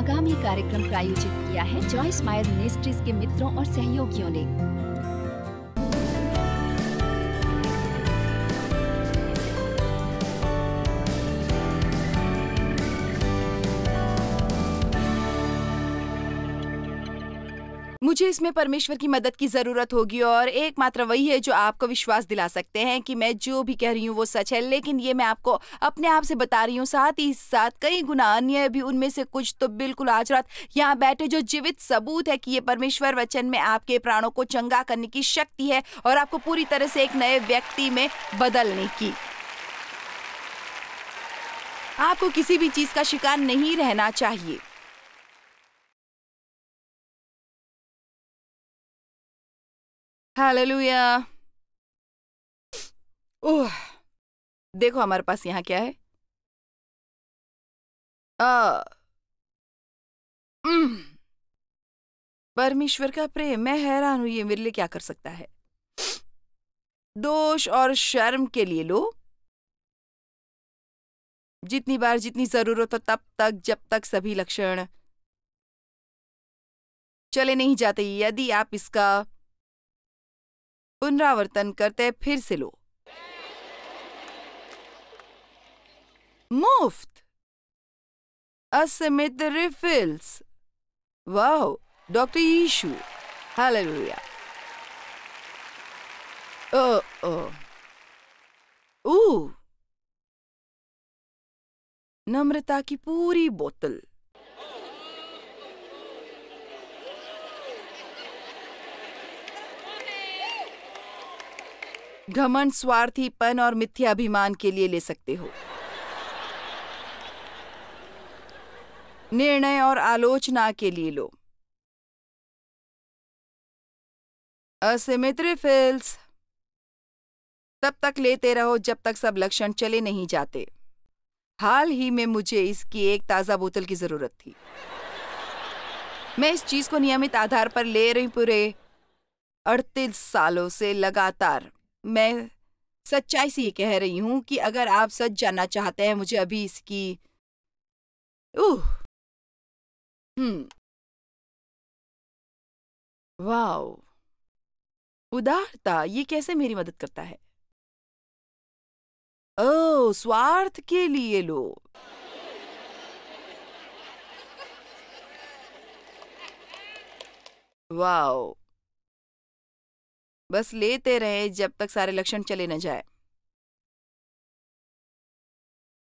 आगामी कार्यक्रम प्रायोजित किया है जॉयस मायर मिनिस्ट्रीज के मित्रों और सहयोगियों ने। मुझे इसमें परमेश्वर की मदद की जरूरत होगी और एकमात्र वही है जो आपको विश्वास दिला सकते हैं कि मैं जो भी कह रही हूँ वो सच है। लेकिन ये मैं आपको अपने आप से बता रही हूँ, साथ ही साथ कई गुना अन्य भी, उनमें से कुछ तो बिल्कुल आज रात यहाँ बैठे जो जीवित सबूत है कि ये परमेश्वर वचन में आपके प्राणों को चंगा करने की शक्ति है और आपको पूरी तरह से एक नए व्यक्ति में बदलने की। आपको किसी भी चीज का शिकार नहीं रहना चाहिए। हालेलुया। ओह, देखो हमारे पास यहाँ क्या है। उम्म, परमेश्वर का प्रेम। मैं हैरान हूं ये मेरे लिए क्या कर सकता है। दोष और शर्म के लिए लो जितनी बार जितनी जरूरत हो, तब तक जब तक सभी लक्षण चले नहीं जाते। यदि आप इसका पुनरावर्तन करते, फिर से लो। मुफ्त असीमित रिफिल्स। वाह, डॉक्टर यीशु। हालेलुया। ओ ओ नम्रता की पूरी बोतल। घमंड, स्वार्थीपन और मिथ्याभिमान के लिए ले सकते हो। निर्णय और आलोचना के लिए लो। असीमित रिफिल्स। तब तक लेते रहो जब तक सब लक्षण चले नहीं जाते। हाल ही में मुझे इसकी एक ताजा बोतल की जरूरत थी। मैं इस चीज को नियमित आधार पर ले रही पूरे 38 सालों से लगातार। मैं सच्चाई से ये कह रही हूं कि अगर आप सच जानना चाहते हैं, मुझे अभी इसकी वाओ, उदारता, ये कैसे मेरी मदद करता है। ओह, स्वार्थ के लिए लो। वाओ, बस लेते रहे जब तक सारे लक्षण चले न जाए।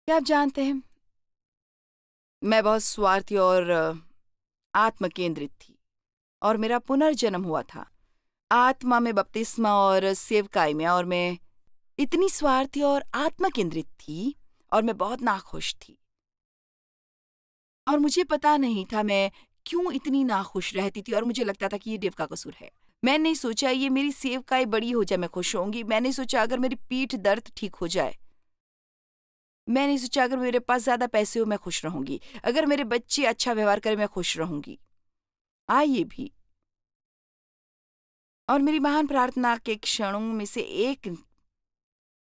क्या आप जानते हैं, मैं बहुत स्वार्थी और आत्मकेंद्रित थी और मेरा पुनर्जन्म हुआ था आत्मा में बपतिस्मा और सेवकाई में, और मैं इतनी स्वार्थी और आत्मकेंद्रित थी और मैं बहुत नाखुश थी और मुझे पता नहीं था मैं क्यों इतनी नाखुश रहती थी और मुझे लगता था कि ये देव का कसूर है। मैंने सोचा ये मेरी सेवकाई बड़ी हो जाए मैं खुश होंगी। मैंने सोचा अगर मेरी पीठ दर्द ठीक हो जाए। मैंने सोचा अगर मेरे पास ज्यादा पैसे हो मैं खुश रहूंगी। अगर मेरे बच्चे अच्छा व्यवहार करें मैं खुश रहूंगी। आइए भी। और मेरी महान प्रार्थना के क्षणों में से एक,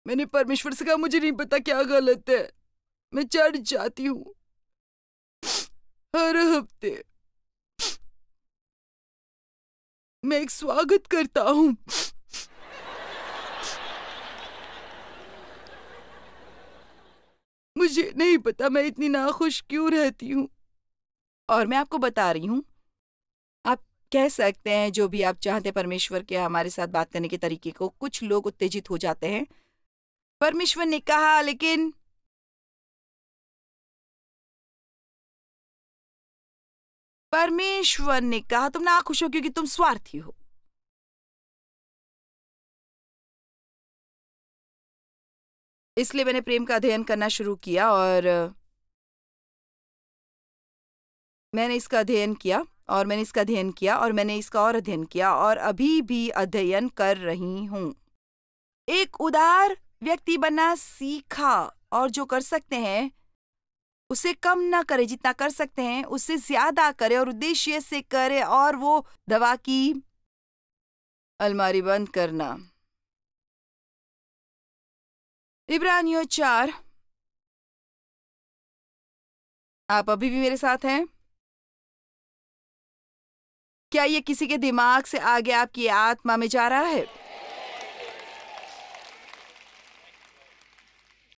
मैंने परमेश्वर से कहा मुझे नहीं पता क्या गलत है, मैं चढ़ जाती हूँ हर हफ्ते। मैं एक स्वागत करता हूँ। मुझे नहीं पता मैं इतनी नाखुश क्यों रहती हूँ। और मैं आपको बता रही हूँ, आप कह सकते हैं जो भी आप चाहते। परमेश्वर के हमारे साथ बात करने के तरीके को कुछ लोग उत्तेजित हो जाते हैं। परमेश्वर ने कहा, लेकिन परमेश्वर ने कहा तुम नाखुश हो क्योंकि तुम स्वार्थी हो। इसलिए मैंने प्रेम का अध्ययन करना शुरू किया और मैंने इसका अध्ययन किया और मैंने इसका अध्ययन किया और मैंने इसका और अध्ययन किया और अभी भी अध्ययन कर रही हूं। एक उदार व्यक्ति बनना सीखा और जो कर सकते हैं उसे कम ना करे, जितना कर सकते हैं उससे ज्यादा करे और उद्देश्य से करे। और वो दवा की अलमारी बंद करना। इब्रानियों 4। आप अभी भी मेरे साथ हैं? क्या ये किसी के दिमाग से आगे आपकी आत्मा में जा रहा है?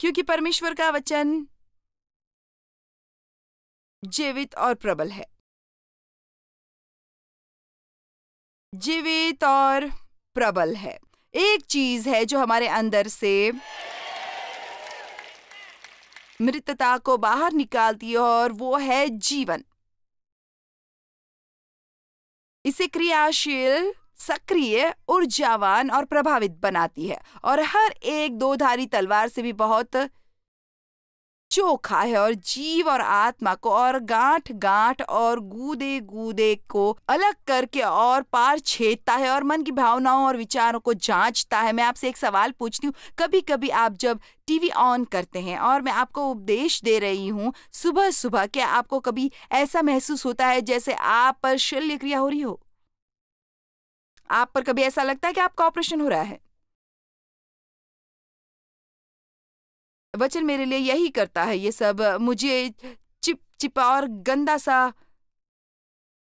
क्योंकि परमेश्वर का वचन जीवित और प्रबल है, जीवित और प्रबल है। एक चीज है जो हमारे अंदर से मृतता को बाहर निकालती है और वो है जीवन। इसे क्रियाशील, सक्रिय, ऊर्जावान और प्रभावित बनाती है और हर एक दो धारी तलवार से भी बहुत चोखा है और जीव और आत्मा को और गांठ गांठ और गूदे गूदे को अलग करके और पार छेदता है और मन की भावनाओं और विचारों को जांचता है। मैं आपसे एक सवाल पूछती हूँ, कभी कभी आप जब टीवी ऑन करते हैं और मैं आपको उपदेश दे रही हूँ सुबह सुबह, क्या आपको कभी ऐसा महसूस होता है जैसे आप पर शल्य क्रिया हो रही हो? आप पर कभी ऐसा लगता है कि आपका ऑपरेशन हो रहा है? वचन मेरे लिए यही करता है। ये सब मुझे चिपचिपा और गंदा सा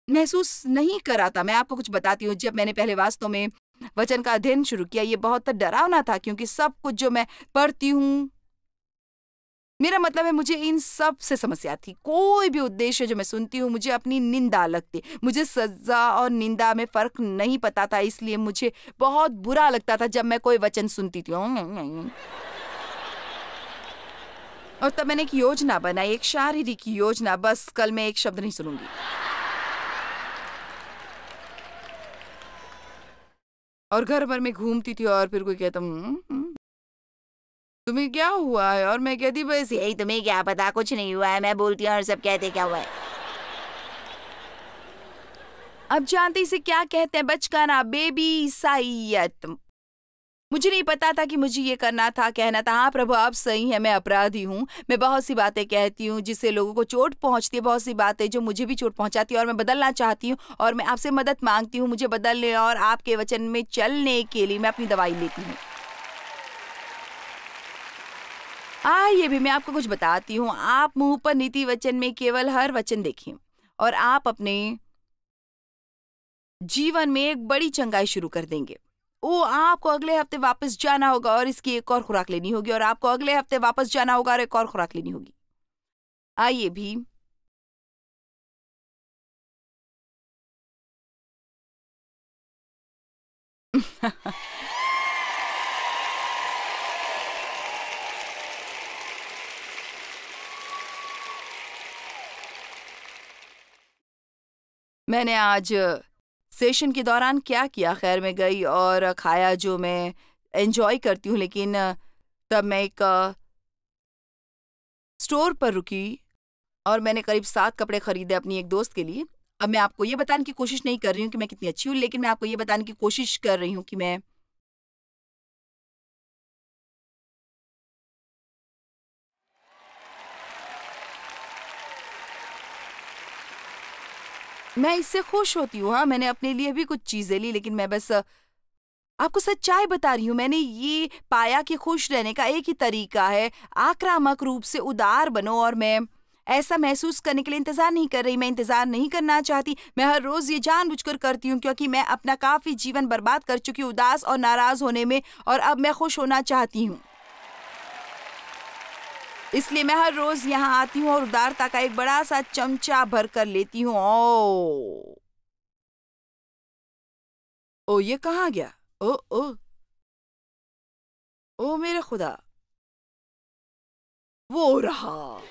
महसूस नहीं कराता। मैं आपको कुछ बताती हूँ, जब मैंने पहले वास्तव में वचन का अध्ययन शुरू किया, ये बहुत डरावना था क्योंकि सब कुछ जो मैं पढ़ती हूँ, मेरा मतलब है मुझे इन सब से समस्या थी। कोई भी उद्देश्य जो मैं सुनती हूँ मुझे अपनी निंदा लगती। मुझे सजा और निंदा में फर्क नहीं पता था, इसलिए मुझे बहुत बुरा लगता था जब मैं कोई वचन सुनती थी। और तब मैंने एक योजना बनाई, एक शारीरिक योजना। बस कल मैं एक शब्द नहीं सुनूंगी। और घर भर में घूमती थी और फिर कोई कहता तुम्हें क्या हुआ है? और मैं कहती बस यही, तुम्हें क्या पता, कुछ नहीं हुआ है। मैं बोलती हूँ और सब कहते क्या हुआ है। अब जानते इसे क्या कहते हैं? बचकाना, बेबी ईसाइयत। मुझे नहीं पता था कि मुझे ये करना था, कहना था हाँ प्रभु आप सही हैं, मैं अपराधी हूँ। मैं बहुत सी बातें कहती हूँ जिससे लोगों को चोट पहुँचती है, बहुत सी बातें जो मुझे भी चोट पहुँचाती है और मैं बदलना चाहती हूँ और मैं आपसे मदद मांगती हूँ मुझे बदलने और आपके वचन में चलने के लिए। मैं अपनी दवाई लेती हूँ। ये भी मैं आपको कुछ बताती हूँ। आप मुंह पर नीति वचन में केवल हर वचन देखें और आप अपने जीवन में एक बड़ी चंगाई शुरू कर देंगे। आपको अगले हफ्ते वापस जाना होगा और इसकी एक और खुराक लेनी होगी और आपको अगले हफ्ते वापस जाना होगा और एक और खुराक लेनी होगी। आइए भी मैंने आज सेशन के दौरान क्या किया? खैर मैं गई और खाया जो मैं एंजॉय करती हूँ, लेकिन तब मैं एक स्टोर पर रुकी और मैंने करीब 7 कपड़े खरीदे अपनी एक दोस्त के लिए। अब मैं आपको ये बताने की कोशिश नहीं कर रही हूँ कि मैं कितनी अच्छी हूँ, लेकिन मैं आपको ये बताने की कोशिश कर रही हूँ कि मैं इससे खुश होती हूँ। हाँ, मैंने अपने लिए भी कुछ चीजें ली, लेकिन मैं बस आपको सच्चाई बता रही हूँ। मैंने ये पाया कि खुश रहने का एक ही तरीका है, आक्रामक रूप से उदार बनो। और मैं ऐसा महसूस करने के लिए इंतजार नहीं कर रही। मैं इंतजार नहीं करना चाहती। मैं हर रोज ये जानबूझकर करती हूँ क्योंकि मैं अपना काफी जीवन बर्बाद कर चुकी हूँ उदास और नाराज होने में, और अब मैं खुश होना चाहती हूँ। इसलिए मैं हर रोज यहाँ आती हूँ और उदारता का एक बड़ा सा चमचा भर कर लेती हूँ। ओ ये कहाँ गया? ओ ओ ओ मेरे खुदा, वो रहा।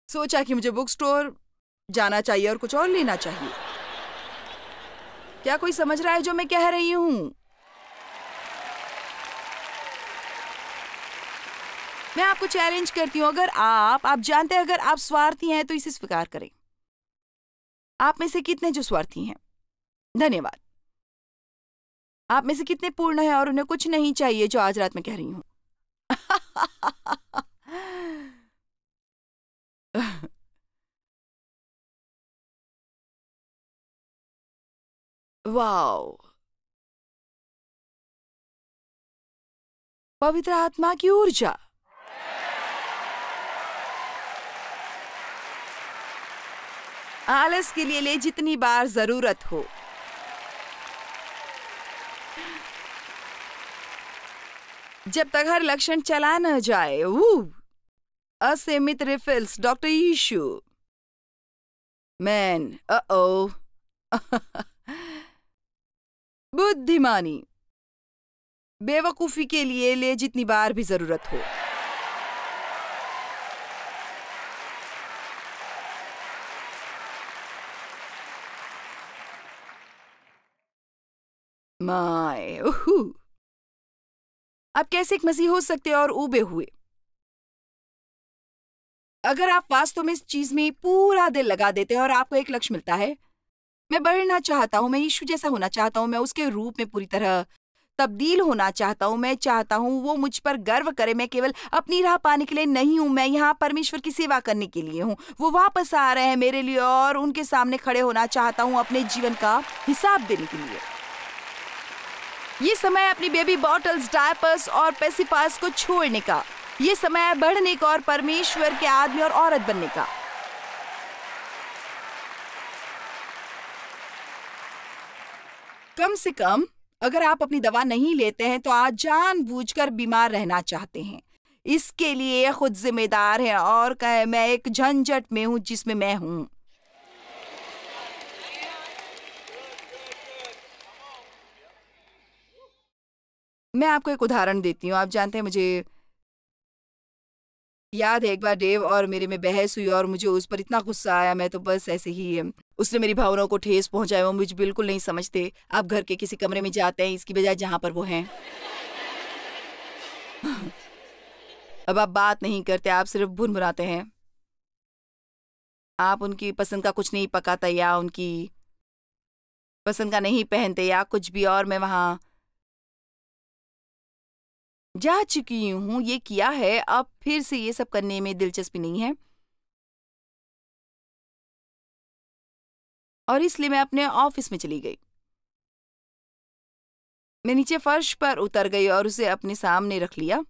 सोचा कि मुझे बुक स्टोर जाना चाहिए और कुछ और लेना चाहिए। क्या कोई समझ रहा है जो मैं कह रही हूँ? मैं आपको चैलेंज करती हूँ, अगर आप जानते हैं, अगर आप स्वार्थी हैं तो इसे स्वीकार करें। आप में से कितने जो स्वार्थी हैं? धन्यवाद। आप में से कितने पूर्ण हैं और उन्हें कुछ नहीं चाहिए, जो आज रात में कह रही हूँ? वाओ, पवित्र आत्मा की ऊर्जा। आलस के लिए ले जितनी बार जरूरत हो। जब तक हर लक्षण चला न जाए। असीमित रिफिल्स, डॉक्टर ईशू। मैन, ओ बुद्धिमानी। बेवकूफी के लिए ले जितनी बार भी जरूरत हो। माय, आप कैसे एक मसीह हो सकते और ऊबे हुए? अगर आप वास्तव में इस चीज में पूरा दिल लगा देते हैं और आपको एक लक्ष्य मिलता है, मैं बढ़ना चाहता हूं, मैं यीशु जैसा होना चाहता हूं, मैं उसके रूप में पूरी तरह तब्दील होना चाहता हूं, मैं चाहता हूं वो मुझ पर गर्व करे, मैं केवल अपनी राह पाने के लिए नहीं हूं, मैं यहाँ परमेश्वर की सेवा करने के लिए हूं। वो वापस आ रहे हैं मेरे लिए और उनके सामने खड़े होना चाहता हूं अपने जीवन का हिसाब देने के लिए। ये समय अपनी बेबी बॉटल्स, डायपर्स और पेसिफायर्स को छोड़ने का, ये समय है बढ़ने का और परमेश्वर के आदमी और औरत बनने का। कम से कम अगर आप अपनी दवा नहीं लेते हैं तो आज जानबूझकर बीमार रहना चाहते हैं, इसके लिए खुद जिम्मेदार हैं और कहे मैं एक झंझट में हूं जिसमें मैं हूं। मैं आपको एक उदाहरण देती हूँ। आप जानते हैं, मुझे याद है एक बार डेव और मेरे में बहस हुई और मुझे उस पर इतना गुस्सा आया, मैं तो बस ऐसे ही उसने मेरी भावनाओं को ठेस पहुंचाया। वो मुझे बिल्कुल नहीं समझते। आप घर के किसी कमरे में जाते हैं इसकी बजाय जहां पर वो हैं। अब आप बात नहीं करते, आप सिर्फ भुनभुनाते हैं। आप उनकी पसंद का कुछ नहीं पकाता या उनकी पसंद का नहीं पहनते या कुछ भी, और मैं वहां जा चुकी हूं, ये किया है, अब फिर से ये सब करने में दिलचस्पी नहीं है। और इसलिए मैं अपने ऑफिस में चली गई। मैं नीचे फर्श पर उतर गई और उसे अपने सामने रख लिया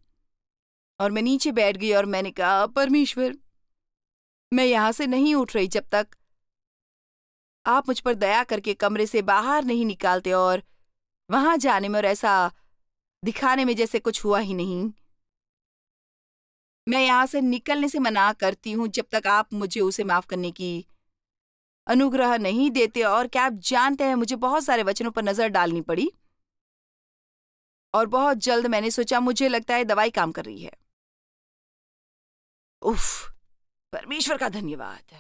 और मैं नीचे बैठ गई और मैंने कहा, परमेश्वर, मैं यहां से नहीं उठ रही जब तक आप मुझ पर दया करके कमरे से बाहर नहीं निकालते और वहां जाने में और ऐसा दिखाने में जैसे कुछ हुआ ही नहीं। मैं यहां से निकलने से मना करती हूं जब तक आप मुझे उसे माफ करने की अनुग्रह नहीं देते। और क्या आप जानते हैं, मुझे बहुत सारे वचनों पर नजर डालनी पड़ी और बहुत जल्द मैंने सोचा, मुझे लगता है दवाई काम कर रही है। उफ, परमेश्वर का धन्यवाद।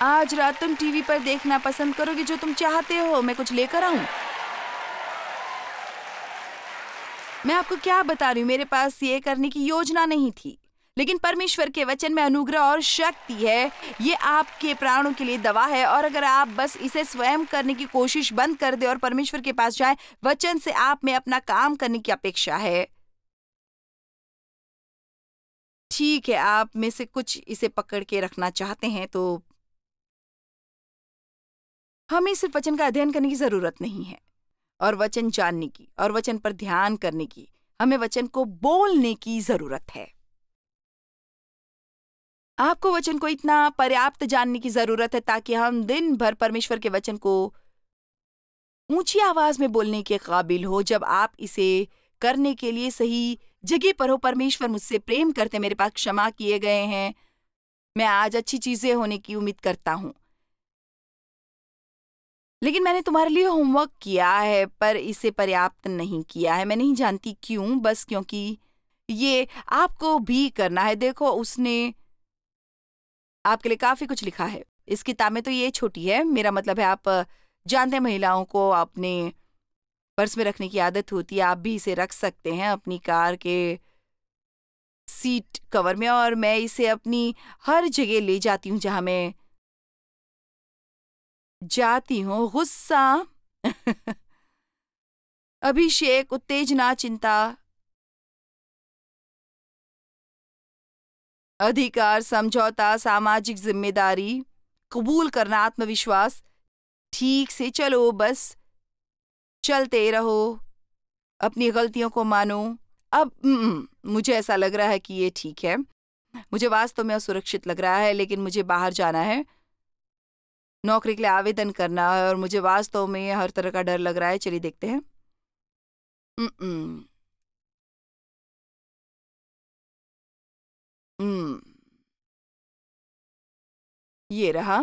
आज रात तुम टीवी पर देखना पसंद करोगे जो तुम चाहते हो, मैं कुछ लेकर आऊं? मैं आपको क्या बता रही हूं, मेरे पास ये करने की योजना नहीं थी, लेकिन परमेश्वर के वचन में अनुग्रह और शक्ति है। ये आपके प्राणों के लिए दवा है और अगर आप बस इसे स्वयं करने की कोशिश बंद कर दे और परमेश्वर के पास जाएं, वचन से आप में अपना काम करने की अपेक्षा है। ठीक है, आप में से कुछ इसे पकड़ के रखना चाहते हैं तो हमें सिर्फ वचन का अध्ययन करने की जरूरत नहीं है और वचन जानने की और वचन पर ध्यान करने की, हमें वचन को बोलने की जरूरत है। आपको वचन को इतना पर्याप्त जानने की जरूरत है ताकि हम दिन भर परमेश्वर के वचन को ऊंची आवाज में बोलने के काबिल हो। जब आप इसे करने के लिए सही जगह पर हो, परमेश्वर मुझसे प्रेम करते, मेरे पास क्षमा किए गए हैं, मैं आज अच्छी चीजें होने की उम्मीद करता हूं। लेकिन मैंने तुम्हारे लिए होमवर्क किया है पर इसे पर्याप्त नहीं किया है। मैं नहीं जानती क्यों, बस क्योंकि ये आपको भी करना है। देखो, उसने आपके लिए काफी कुछ लिखा है। इस किताब में तो ये छोटी है, मेरा मतलब है आप जानते हैं महिलाओं को अपने पर्स में रखने की आदत होती है। आप भी इसे रख सकते हैं अपनी कार के सीट कवर में और मैं इसे अपनी हर जगह ले जाती हूँ जहां मैं जाती हूँ। गुस्सा, अभिषेक, उत्तेजना, चिंता, अधिकार, समझौता, सामाजिक जिम्मेदारी, कबूल करना, आत्मविश्वास। ठीक से चलो, बस चलते रहो। अपनी गलतियों को मानो। अब मुझे ऐसा लग रहा है कि ये ठीक है। मुझे वास्तव में असुरक्षित लग रहा है, लेकिन मुझे बाहर जाना है, नौकरी के लिए आवेदन करना है और मुझे वास्तव में हर तरह का डर लग रहा है। चलिए देखते हैं। हम्म हम्म, ये रहा।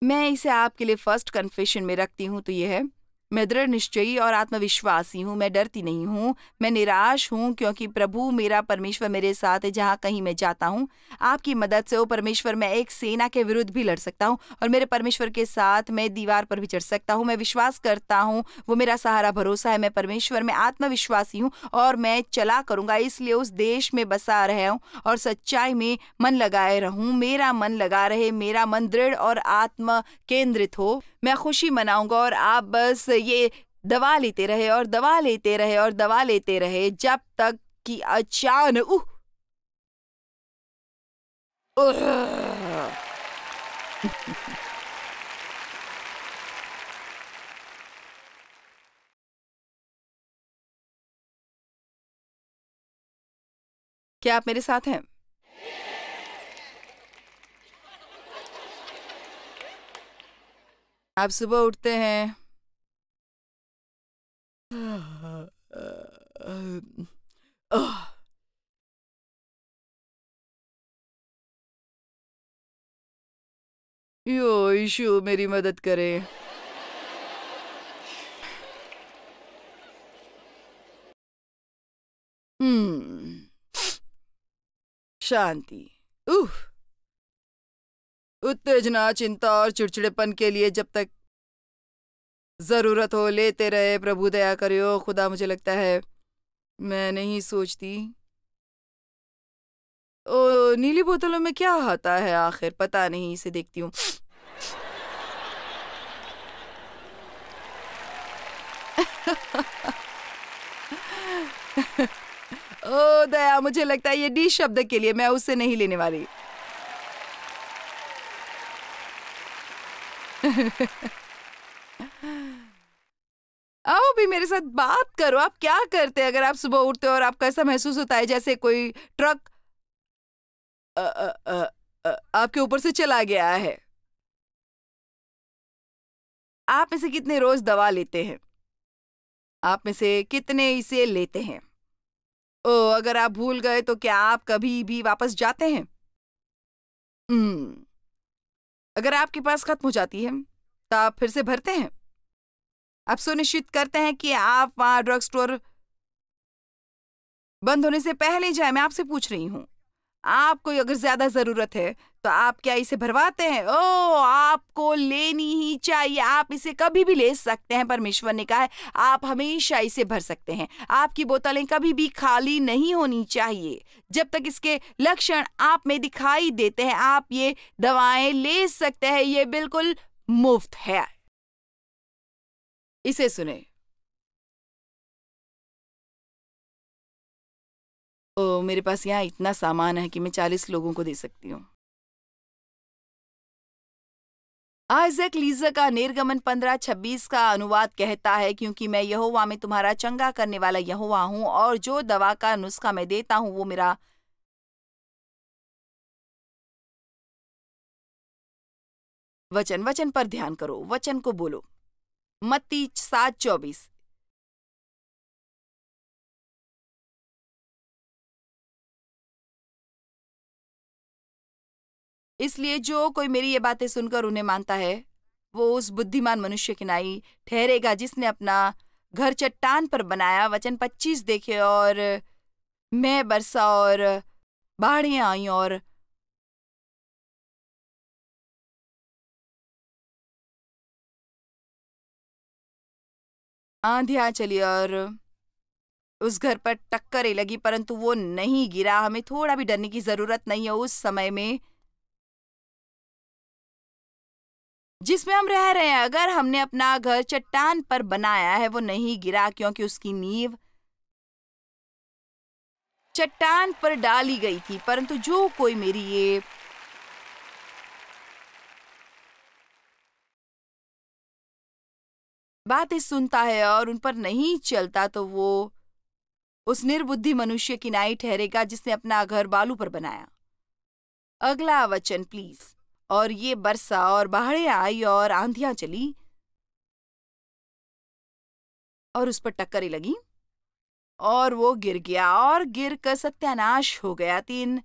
मैं इसे आपके लिए फर्स्ट कन्फेशन में रखती हूँ तो ये है, मैं दृढ़ निश्चयी और आत्मविश्वासी हूँ। मैं डरती नहीं हूँ, मैं निराश हूँ, क्योंकि प्रभु मेरा परमेश्वर मेरे साथ है जहाँ कहीं मैं जाता हूँ। आपकी मदद से, ओ परमेश्वर, मैं एक सेना के विरुद्ध भी लड़ सकता हूँ और मेरे परमेश्वर के साथ मैं दीवार पर भी चढ़ सकता हूँ। मैं विश्वास करता हूँ वो मेरा सहारा भरोसा है। मैं परमेश्वर में आत्मविश्वासी हूँ और मैं चला करूँगा, इसलिए उस देश में बसा रहा हूँ और सच्चाई में मन लगाए रहूँ। मेरा मन लगा रहे, मेरा मन दृढ़ और आत्म केंद्रित हो। मैं खुशी मनाऊंगा और आप बस ये दवा लेते रहे और दवा लेते रहे और दवा लेते रहे जब तक कि अचानक उह! क्या आप मेरे साथ हैं? आप सुबह उठते हैं, यो यीशु मेरी मदद करे। हम्म, शांति। उह, उत्तेजना, चिंता और चिड़चिड़ेपन के लिए जब तक जरूरत हो लेते रहे। प्रभु दया करियो खुदा। मुझे लगता है मैं नहीं सोचती। ओ, नीली बोतलों में क्या आता है आखिर? पता नहीं, इसे देखती हूँ। ओ दया, मुझे लगता है ये डी शब्द के लिए, मैं उससे नहीं लेने वाली। आओ भी मेरे साथ बात करो। आप क्या करते हैं अगर आप सुबह उठते हो और आपको ऐसा महसूस होता है जैसे कोई ट्रक अ, अ, अ, आपके ऊपर से चला गया है? आप में से कितने रोज दवा लेते हैं? आप में से कितने इसे लेते हैं? ओ, अगर आप भूल गए तो क्या आप कभी भी वापस जाते हैं? हम्म, अगर आपके पास खत्म हो जाती है तो आप फिर से भरते हैं? आप सुनिश्चित करते हैं कि आप वहां ड्रग स्टोर बंद होने से पहले जाए? मैं आपसे पूछ रही हूँ। आपको अगर ज्यादा जरूरत है तो आप क्या इसे भरवाते हैं? ओ, आपको लेनी ही चाहिए। आप इसे कभी भी ले सकते हैं। परमेश्वर ने कहा है आप हमेशा इसे भर सकते हैं। आपकी बोतलें कभी भी खाली नहीं होनी चाहिए। जब तक इसके लक्षण आप में दिखाई देते हैं आप ये दवाएं ले सकते हैं। ये बिल्कुल मुफ्त है। इसे सुने। ओ, मेरे पास यहाँ इतना सामान है कि मैं 40 लोगों को दे सकती हूँ। आइजैक लीजा का निर्गमन 15:26 का अनुवाद कहता है, क्योंकि मैं यहोवा में तुम्हारा चंगा करने वाला यहोवा हूँ और जो दवा का नुस्खा मैं देता हूँ वो मेरा वचन। वचन पर ध्यान करो, वचन को बोलो। मत्ती 7:24। इसलिए जो कोई मेरी ये बातें सुनकर उन्हें मानता है वो उस बुद्धिमान मनुष्य की नाई ठहरेगा जिसने अपना घर चट्टान पर बनाया। वचन 25 देखे, और मैं बरसा और बाढ़ें आई और आंधियां चली और उस घर पर टक्करें लगी, परंतु वो नहीं गिरा। हमें थोड़ा भी डरने की जरूरत नहीं है। उस समय में जिसमें हम रह रहे हैं, अगर हमने अपना घर चट्टान पर बनाया है वो नहीं गिरा, क्योंकि उसकी नींव चट्टान पर डाली गई थी। परंतु जो कोई मेरी ये बातें सुनता है और उन पर नहीं चलता तो वो उस निर्बुद्धि मनुष्य की नाई ठहरेगा जिसने अपना घर बालू पर बनाया। अगला वचन प्लीज। और ये बरसा और बाढ़ें आई और आंधियां चली और उस पर टक्करें लगी और वो गिर गया और गिर कर सत्यानाश हो गया। 3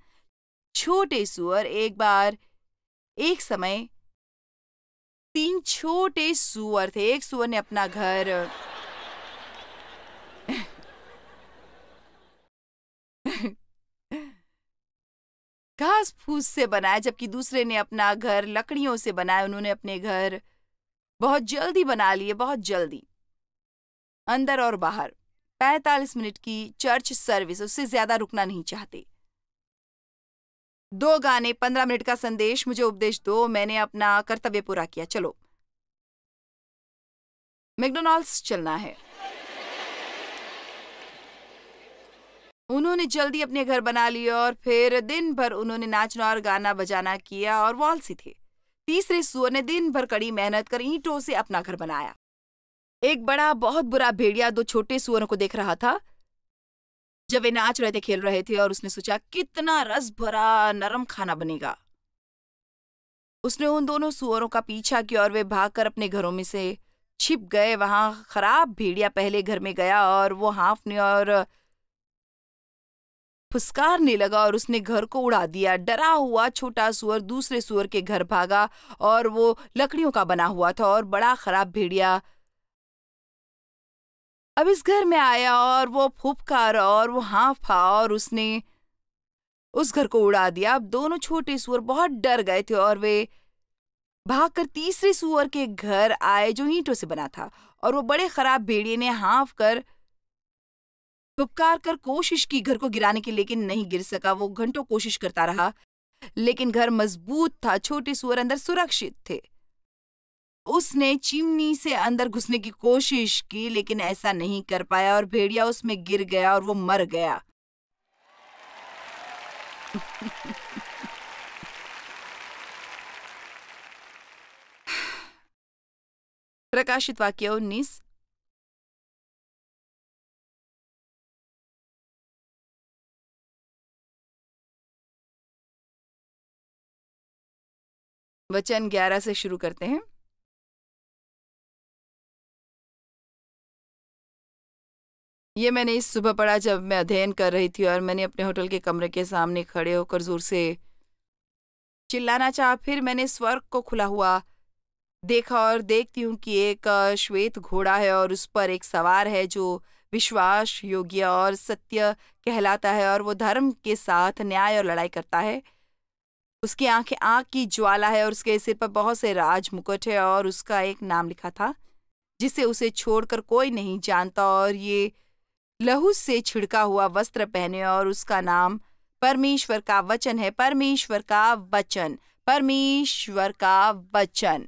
छोटे सुअर एक समय 3 छोटे सुअर थे। एक सुअर ने अपना घर घास फूस से बनाया, जबकि दूसरे ने अपना घर लकड़ियों से बनाया। उन्होंने अपने घर बहुत जल्दी बना लिए, बहुत जल्दी, अंदर और बाहर। 45 मिनट की चर्च सर्विस, उससे ज्यादा रुकना नहीं चाहते। 2 गाने, 15 मिनट का संदेश, मुझे उपदेश दो, मैंने अपना कर्तव्य पूरा किया, चलो मैकडॉनल्ड्स चलना है। उन्होंने जल्दी अपने घर बना लिए और फिर दिन भर उन्होंने नाचना और गाना बजाना किया और वो आलसी थे। तीसरे सुअर ने दिन भर कड़ी मेहनत कर ईंटों से अपना घर बनाया। एक बड़ा बहुत बुरा भेड़िया 2 छोटे सुअरों को देख रहा था जब वे नाच रहे थे, खेल रहे थे, और उसने सोचा कितना रस भरा नरम खाना बनेगा। उसने उन दोनों सुअरों का पीछा किया और वे भागकर अपने घरों में से छिप गए। वहां खराब भेड़िया पहले घर में गया और वो हाँफने और फुसकारने लगा और उसने घर को उड़ा दिया। डरा हुआ छोटा सुअर दूसरे सुअर के घर भागा और वो लकड़ियों का बना हुआ था और बड़ा खराब भेड़िया अब इस घर में आया और वो फुफकार और वो हाँफा और उसने उस घर को उड़ा दिया। अब दोनों छोटे सुअर बहुत डर गए थे और वे भागकर तीसरे सुअर के घर आए जो ईंटों से बना था। और वो बड़े खराब भेड़िए ने हाँफ कर फुफकार कर कोशिश की घर को गिराने की, लेकिन नहीं गिर सका। वो घंटों कोशिश करता रहा, लेकिन घर मजबूत था। छोटे सुअर अंदर सुरक्षित थे। उसने चिमनी से अंदर घुसने की कोशिश की, लेकिन ऐसा नहीं कर पाया और भेड़िया उसमें गिर गया और वो मर गया। प्रकाशित वाक्य 19। वचन 11 से शुरू करते हैं। ये मैंने इस सुबह पढ़ा जब मैं अध्ययन कर रही थी और मैंने अपने होटल के कमरे के सामने खड़े होकर जोर से चिल्लाना चाहा। फिर मैंने स्वर्ग को खुला हुआ देखा और देखती हूँ कि एक श्वेत घोड़ा है और उस पर एक सवार है जो विश्वास योग्य और सत्य कहलाता है और वो धर्म के साथ न्याय और लड़ाई करता है। उसकी आंखें आग की ज्वाला है और उसके सिर पर बहुत से राज मुकुट है और उसका एक नाम लिखा था जिसे उसे छोड़कर कोई नहीं जानता, और ये लहू से छिड़का हुआ वस्त्र पहने और उसका नाम परमेश्वर का वचन है। परमेश्वर का वचन, परमेश्वर का वचन।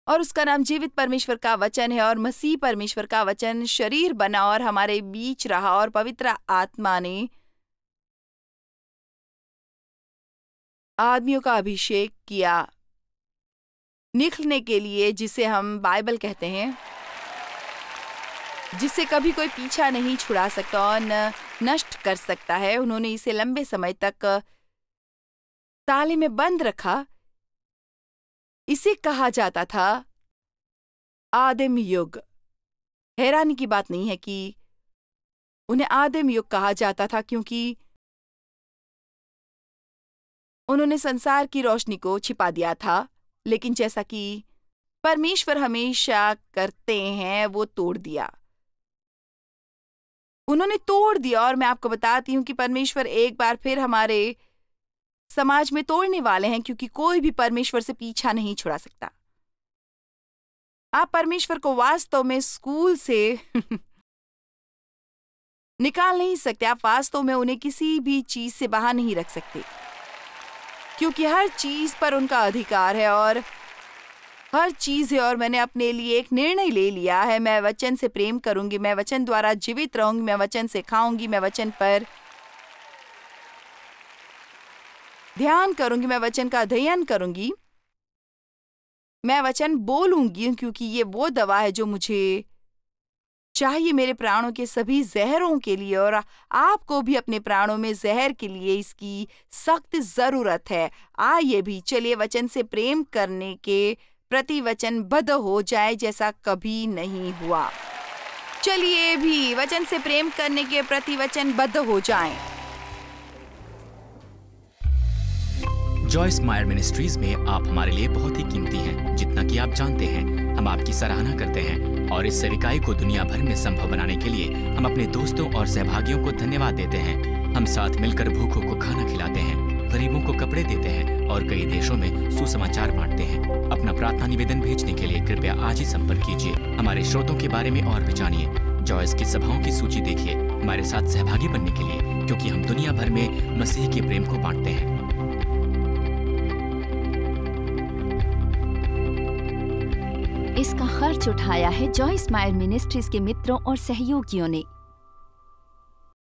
और उसका नाम जीवित परमेश्वर का वचन है। और मसीह परमेश्वर का वचन शरीर बना और हमारे बीच रहा और पवित्र आत्मा ने आदमियों का अभिषेक किया निखलने के लिए, जिसे हम बाइबल कहते हैं, जिससे कभी कोई पीछा नहीं छुड़ा सकता और न नष्ट कर सकता है। उन्होंने इसे लंबे समय तक ताले में बंद रखा। इसे कहा जाता था आदिम युग। हैरानी की बात नहीं है कि उन्हें आदिम युग कहा जाता था क्योंकि उन्होंने संसार की रोशनी को छिपा दिया था, लेकिन जैसा कि परमेश्वर हमेशा करते हैं, वो तोड़ दिया। उन्होंने तोड़ दिया। और मैं आपको बताती हूं कि परमेश्वर एक बार फिर हमारे समाज में तोड़ने वाले हैं, क्योंकि कोई भी परमेश्वर से पीछा नहीं छुड़ा सकता। आप परमेश्वर को वास्तव में स्कूल से निकाल नहीं सकते। आप वास्तव में उन्हें किसी भी चीज से बाहर नहीं रख सकते, क्योंकि हर चीज पर उनका अधिकार है और हर चीज है। और मैंने अपने लिए एक निर्णय ले लिया है, मैं वचन से प्रेम करूंगी, मैं वचन द्वारा जीवित रहूंगी, मैं वचन से खाऊंगी, मैं वचन पर ध्यान करूंगी, मैं वचन का अध्ययन करूंगी। मैं वचन बोलूंगी क्योंकि ये वो दवा है जो मुझे चाहिए मेरे प्राणों के सभी जहरों के लिए, और आपको भी अपने प्राणों में जहर के लिए इसकी सख्त जरूरत है। आइए भी चलिए वचन से प्रेम करने के प्रति वचनबद्ध हो जाए जैसा कभी नहीं हुआ। चलिए भी वचन से प्रेम करने के प्रति वचनबद्ध हो जाएं। जॉयस मायर मिनिस्ट्रीज में आप हमारे लिए बहुत ही कीमती हैं, जितना कि आप जानते हैं। हम आपकी सराहना करते हैं और इस सेविकाई को दुनिया भर में संभव बनाने के लिए हम अपने दोस्तों और सहभागियों को धन्यवाद देते हैं। हम साथ मिलकर भूखों को खाना खिलाते हैं, गरीबों को कपड़े देते हैं और कई देशों में सुसमाचार बांटते हैं। अपना प्रार्थना निवेदन भेजने के लिए कृपया आज ही संपर्क कीजिए। हमारे स्रोतों के बारे में और भी जानिए। जॉयस की सभाओं की सूची देखिए हमारे साथ सहभागी बनने के लिए, क्योंकि हम दुनिया भर में मसीह के प्रेम को बांटते हैं। इसका खर्च उठाया है जॉयस मायर मिनिस्ट्रीज के मित्रों और सहयोगियों ने।